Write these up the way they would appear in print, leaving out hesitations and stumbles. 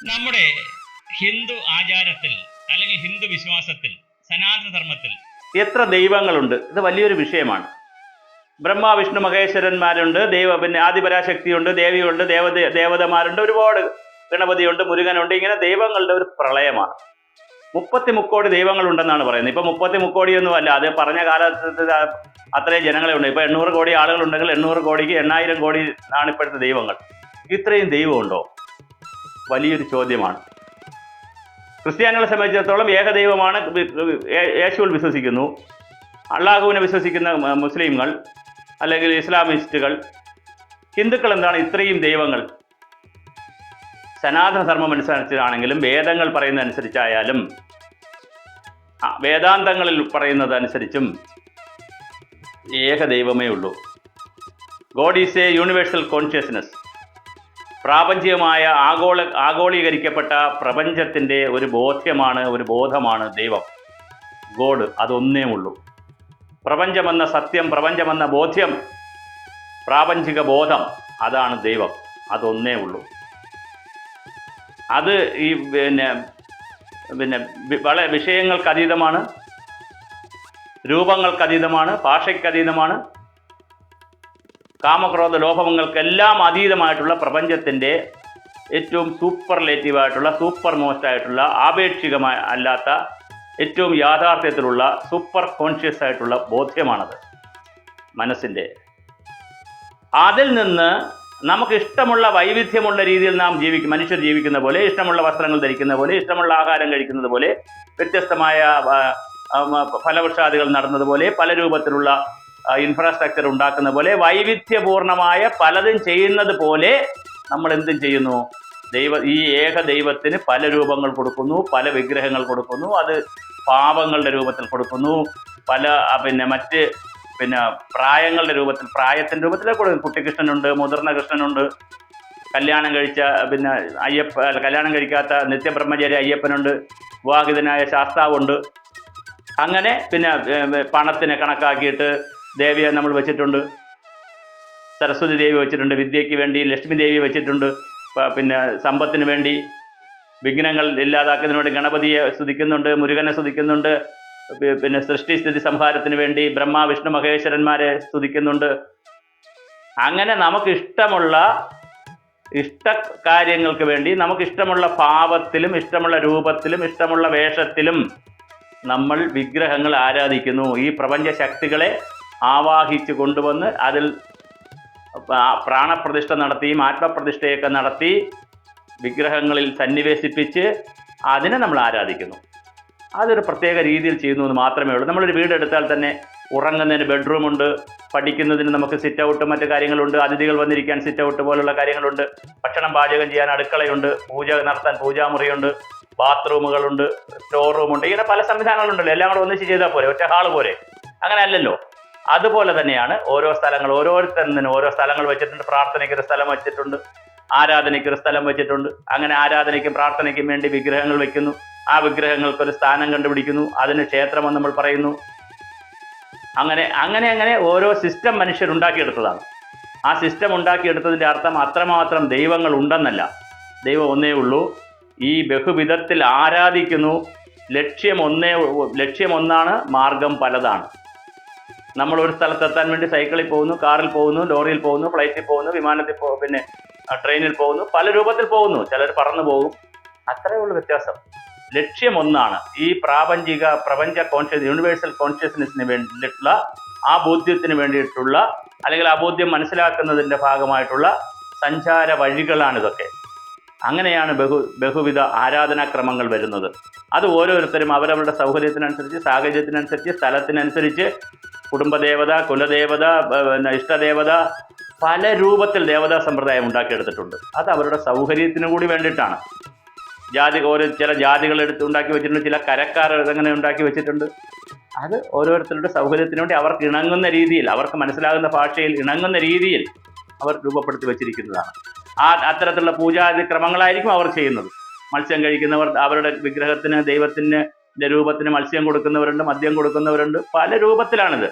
നമ്മുടെ ഹിന്ദു ആചാരത്തിൽ അല്ലെങ്കിൽ ഹിന്ദു വിശ്വാസത്തിൽ, സനാതന ധർമ്മത്തിൽ എത്ര ദൈവങ്ങളുണ്ട്? ഇത് വലിയൊരു വിഷയമാണ്. ബ്രഹ്മ വിഷ്ണു മഹേശ്വരന്മാരുണ്ട്, പിന്നെ ആദിപരാശക്തിയുണ്ട്, ദേവിയുണ്ട്, ദേവതമാരുണ്ട്, ഒരുപാട് ഗണപതിയുണ്ട്, മുരുകനുണ്ട്. ഇങ്ങനെ ദൈവങ്ങളുടെ ഒരു പ്രളയമാണ്. 30 ദൈവങ്ങളുണ്ടെന്നാണ് പറയുന്നത്. ഇപ്പൊ 30 അല്ല, അത് പറഞ്ഞ കാലത്ത് അത്രയും ജനങ്ങളെ ഉണ്ട്. ഇപ്പൊ 800 കോടി ആളുകളുണ്ടെങ്കിൽ 800 കോടിക്ക് 8000 കോടി ആണ് ഇപ്പോഴത്തെ ദൈവങ്ങൾ. ഇത്രയും ദൈവമുണ്ടോ? വലിയൊരു ചോദ്യമാണ്. ക്രിസ്ത്യാനികളെ സംബന്ധിച്ചിടത്തോളം ഏകദൈവമാണ്. യേശുവിൽ വിശ്വസിക്കുന്നു. അള്ളാഹുവിനെ വിശ്വസിക്കുന്ന മുസ്ലിങ്ങൾ അല്ലെങ്കിൽ ഇസ്ലാമിസ്റ്റുകൾ. ഹിന്ദുക്കൾ എന്താണ് ഇത്രയും ദൈവങ്ങൾ? സനാതന ധർമ്മം അനുസരിച്ചാണെങ്കിലും വേദങ്ങൾ പറയുന്നതനുസരിച്ചായാലും വേദാന്തങ്ങളിൽ പറയുന്നതനുസരിച്ചും ഏകദൈവമേ ഉള്ളൂ. God is a universal consciousness. പ്രാപഞ്ചികമായ ആഗോളീകരിക്കപ്പെട്ട പ്രപഞ്ചത്തിൻ്റെ ഒരു ബോധമാണ് ദൈവം. ഗോഡ് അതൊന്നേ ഉള്ളൂ. പ്രപഞ്ചമെന്ന സത്യം, പ്രപഞ്ചമെന്ന ബോധ്യം, പ്രാപഞ്ചിക ബോധം, അതാണ് ദൈവം. അതൊന്നേ ഉള്ളൂ. അത് ഈ വളരെ വിഷയങ്ങൾക്ക് അതീതമാണ്, രൂപങ്ങൾക്ക് അതീതമാണ്, ഭാഷയ്ക്ക് അതീതമാണ്, കാമക്രോധ ലോഭങ്ങൾക്കെല്ലാം അതീതമായിട്ടുള്ള പ്രപഞ്ചത്തിൻ്റെ ഏറ്റവും സൂപ്പർലേറ്റീവായിട്ടുള്ള, സൂപ്പർ മോസ്റ്റ് ആയിട്ടുള്ള, ആപേക്ഷികമായ അല്ലാത്ത, ഏറ്റവും യാഥാർത്ഥ്യത്തിലുള്ള, സൂപ്പർ കോൺഷ്യസ് ആയിട്ടുള്ള ബോധ്യമാണത് മനസ്സിൻ്റെ. അതിൽ നിന്ന് നമുക്ക് ഇഷ്ടമുള്ള വൈവിധ്യമുള്ള രീതിയിൽ മനുഷ്യർ ജീവിക്കുന്ന പോലെ, ഇഷ്ടമുള്ള വസ്ത്രങ്ങൾ ധരിക്കുന്ന പോലെ, ഇഷ്ടമുള്ള ആഹാരം കഴിക്കുന്നത് പോലെ, വ്യത്യസ്തമായ ഫലവൃക്ഷാദികൾ നടന്നതുപോലെ, പല രൂപത്തിലുള്ള ഇൻഫ്രാസ്ട്രക്ചർ ഉണ്ടാക്കുന്ന പോലെ, വൈവിധ്യപൂർണമായ പലതും ചെയ്യുന്നത് പോലെ നമ്മൾ എന്തും ചെയ്യുന്നു? ഈ ഏക ദൈവത്തിന് പല രൂപങ്ങൾ കൊടുക്കുന്നു, പല വിഗ്രഹങ്ങൾ കൊടുക്കുന്നു. അത് പാവങ്ങളുടെ രൂപത്തിൽ കൊടുക്കുന്നു, പല മറ്റ് പ്രായങ്ങളുടെ രൂപത്തിൽ, പ്രായത്തിൻ്റെ രൂപത്തിലൊക്കെ കൊടുക്കും. കുട്ടികൃഷ്ണനുണ്ട്, മുതിർന്ന കൃഷ്ണനുണ്ട്, കല്യാണം കഴിച്ച കല്യാണം കഴിക്കാത്ത നിത്യബ്രഹ്മചാരി അയ്യപ്പനുണ്ട്, വിവാഹിതനായ ശാസ്താവുണ്ട്. അങ്ങനെ പണത്തിനെ കണക്കാക്കിയിട്ട് ദേവിയെ നമ്മൾ വെച്ചിട്ടുണ്ട്. സരസ്വതി ദേവി വെച്ചിട്ടുണ്ട്, വിദ്യയ്ക്ക് വേണ്ടി ലക്ഷ്മി ദേവി വെച്ചിട്ടുണ്ട്, സമ്പത്തിന് വേണ്ടി, വിഘ്നങ്ങൾ ഇല്ലാതാക്കുന്നതിന് വേണ്ടി ഗണപതിയെ സ്തുതിക്കുന്നുണ്ട്, മുരുകനെ സ്തുതിക്കുന്നുണ്ട്, സൃഷ്ടിസ്ഥിതി സംഹാരത്തിന് വേണ്ടി ബ്രഹ്മ വിഷ്ണു മഹേശ്വരന്മാരെ സ്തുതിക്കുന്നുണ്ട്. അങ്ങനെ നമുക്കിഷ്ടമുള്ള കാര്യങ്ങൾക്ക് വേണ്ടി, നമുക്കിഷ്ടമുള്ള ഭാവത്തിലും, ഇഷ്ടമുള്ള രൂപത്തിലും, ഇഷ്ടമുള്ള വേഷത്തിലും നമ്മൾ വിഗ്രഹങ്ങൾ ആരാധിക്കുന്നു. ഈ പ്രപഞ്ച ശക്തികളെ ആവാഹിച്ച് കൊണ്ടുവന്ന് അതിൽ പ്രാണപ്രതിഷ്ഠ നടത്തിയും ആത്മപ്രതിഷ്ഠയൊക്കെ നടത്തി വിഗ്രഹങ്ങളിൽ സന്നിവേശിപ്പിച്ച് അതിനെ നമ്മൾ ആരാധിക്കുന്നു. അതൊരു പ്രത്യേക രീതിയിൽ ചെയ്യുന്നു എന്ന് മാത്രമേ ഉള്ളൂ. നമ്മളൊരു വീടെടുത്താൽ തന്നെ ഉറങ്ങുന്നതിന് ബെഡ്റൂമുണ്ട്, പഠിക്കുന്നതിന് നമുക്ക് സിറ്റ് ഔട്ട്, മറ്റു കാര്യങ്ങളുണ്ട്, അതിഥികൾ വന്നിരിക്കാൻ സിറ്റ് ഔട്ട് പോലുള്ള കാര്യങ്ങളുണ്ട്, ഭക്ഷണം പാചകം ചെയ്യാൻ അടുക്കളയുണ്ട്, പൂജ നടത്താൻ പൂജാമുറിയുണ്ട്, ബാത്റൂമുകളുണ്ട്, സ്റ്റോർ റൂമുണ്ട്. ഇങ്ങനെ പല സംവിധാനങ്ങളുണ്ടല്ലോ. എല്ലാം കൂടെ ഒന്നിച്ച് ചെയ്താൽ പോലെ, ഒറ്റ ഹാള് പോലെ. അങ്ങനെ അല്ലല്ലോ. അതുപോലെ തന്നെയാണ് ഓരോ സ്ഥലങ്ങൾ, ഓരോരുത്തരിനും ഓരോ സ്ഥലങ്ങൾ വെച്ചിട്ടുണ്ട്. പ്രാർത്ഥനയ്ക്കൊരു സ്ഥലം വെച്ചിട്ടുണ്ട്, ആരാധനയ്ക്കൊരു സ്ഥലം വെച്ചിട്ടുണ്ട്. അങ്ങനെ ആരാധനയ്ക്കും പ്രാർത്ഥനയ്ക്കും വേണ്ടി വിഗ്രഹങ്ങൾ വെക്കുന്നു. ആ വിഗ്രഹങ്ങൾക്കൊരു സ്ഥാനം കണ്ടുപിടിക്കുന്നു, അതിന് ക്ഷേത്രമെന്ന് നമ്മൾ പറയുന്നു. അങ്ങനെ ഓരോ സിസ്റ്റം മനുഷ്യരുണ്ടാക്കിയെടുത്തതാണ്. ആ സിസ്റ്റം ഉണ്ടാക്കിയെടുത്തതിൻ്റെ അർത്ഥം അത്രമാത്രം ദൈവങ്ങൾ ഉണ്ടെന്നല്ല. ദൈവം ഒന്നേ ഉള്ളൂ. ഈ ബഹുവിധത്തിൽ ആരാധിക്കുന്നു. ലക്ഷ്യം ഒന്നാണ്, മാർഗം പലതാണ്. നമ്മൾ ഒരു സ്ഥലത്തെത്താൻ വേണ്ടി സൈക്കിളിൽ പോകുന്നു, കാറിൽ പോകുന്നു, ലോറിയിൽ പോകുന്നു, ഫ്ലൈറ്റിൽ പോകുന്നു, വിമാനത്തിൽ ട്രെയിനിൽ പോകുന്നു, പല രൂപത്തിൽ പോകുന്നു. ചിലർ പറന്നു പോകും. അത്രയേ ഉള്ളൂ വ്യത്യാസം. ലക്ഷ്യം ഒന്നാണ്. ഈ പ്രപഞ്ച യൂണിവേഴ്സൽ കോൺഷ്യസ്നെസ്സിന് വേണ്ടിയിട്ടുള്ള, ആ ബോധ്യത്തിന് വേണ്ടിയിട്ടുള്ള, അല്ലെങ്കിൽ ആ ബോധ്യം മനസ്സിലാക്കുന്നതിൻ്റെ ഭാഗമായിട്ടുള്ള സഞ്ചാര വഴികളാണിതൊക്കെ. അങ്ങനെയാണ് ബഹുവിധ ആരാധനാക്രമങ്ങൾ വരുന്നത്. അത് ഓരോരുത്തരും അവരവരുടെ സൗകര്യത്തിനനുസരിച്ച്, സാഹചര്യത്തിനനുസരിച്ച്, സ്ഥലത്തിനനുസരിച്ച് കുടുംബദേവത, കുലദേവത, ഇഷ്ടദേവത, പല രൂപത്തിൽ ദേവതാ സമ്പ്രദായം ഉണ്ടാക്കിയെടുത്തിട്ടുണ്ട്. അത് അവരുടെ സൗകര്യത്തിന് കൂടി വേണ്ടിയിട്ടാണ്. ചില ജാതികൾ ഉണ്ടാക്കി വെച്ചിട്ടുണ്ട്, ചില കരക്കാർ അങ്ങനെ ഉണ്ടാക്കി വെച്ചിട്ടുണ്ട്. അത് ഓരോരുത്തരുടെ സൗകര്യത്തിന് വേണ്ടി അവർക്ക് ഇണങ്ങുന്ന രീതിയിൽ, അവർക്ക് മനസ്സിലാകുന്ന ഭാഷയിൽ ഇണങ്ങുന്ന രീതിയിൽ അവർ രൂപപ്പെടുത്തി വെച്ചിരിക്കുന്നതാണ്. അത്തരത്തിലുള്ള പൂജാതി ക്രമങ്ങളായിരിക്കും അവർ ചെയ്യുന്നത്. മത്സ്യം കഴിക്കുന്നവർ അവരുടെ വിഗ്രഹത്തിന്, ദൈവത്തിൻ്റെ രൂപത്തിന് മത്സ്യം കൊടുക്കുന്നവരുണ്ട്, മദ്യം കൊടുക്കുന്നവരുണ്ട്, പല രൂപത്തിലാണിത്.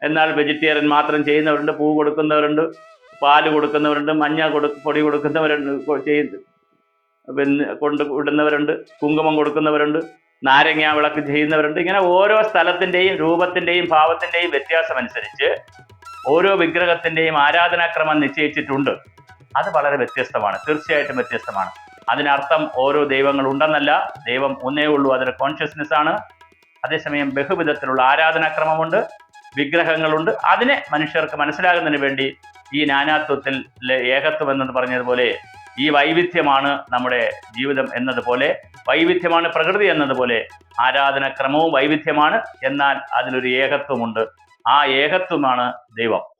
എന്നാൽ വെജിറ്റേറിയൻ മാത്രം ചെയ്യുന്നവരുണ്ട്, പൂ കൊടുക്കുന്നവരുണ്ട്, പാല് കൊടുക്കുന്നവരുണ്ട്, പൊടി കൊടുക്കുന്നവരുണ്ട്, പിന്നെ ഇടുന്നവരുണ്ട്, കുങ്കുമം കൊടുക്കുന്നവരുണ്ട്, നാരങ്ങ വിളക്ക് ചെയ്യുന്നവരുണ്ട്. ഇങ്ങനെ ഓരോ സ്ഥലത്തിൻ്റെയും രൂപത്തിൻ്റെയും ഭാവത്തിൻ്റെയും വ്യത്യാസമനുസരിച്ച് ഓരോ വിഗ്രഹത്തിൻ്റെയും ആരാധനാക്രമം നിശ്ചയിച്ചിട്ടുണ്ട്. അത് വളരെ വ്യത്യസ്തമാണ്, തീർച്ചയായിട്ടും വ്യത്യസ്തമാണ്. അതിനർത്ഥം ഓരോ ദൈവങ്ങൾ ഉണ്ടെന്നല്ല, ദൈവം ഒന്നേ ഉള്ളൂ, അതൊരു കോൺഷ്യസ്നെസ് ആണ്. അതേസമയം ബഹുവിധത്തിലുള്ള ആരാധനാക്രമമുണ്ട്, വിഗ്രഹങ്ങളുണ്ട്. അതിനെ മനുഷ്യർക്ക് മനസ്സിലാകുന്നതിന് വേണ്ടി ഈ നാനാത്വത്തിൽ ഏകത്വം എന്നത് പറഞ്ഞതുപോലെ ഈ വൈവിധ്യമാണ് നമ്മുടെ ജീവിതം എന്നതുപോലെ, വൈവിധ്യമാണ് പ്രകൃതി എന്നതുപോലെ ആരാധനാക്രമവും വൈവിധ്യമാണ്. എന്നാൽ അതിലൊരു ഏകത്വമുണ്ട്. ആ ഏകത്വമാണ് ദൈവം.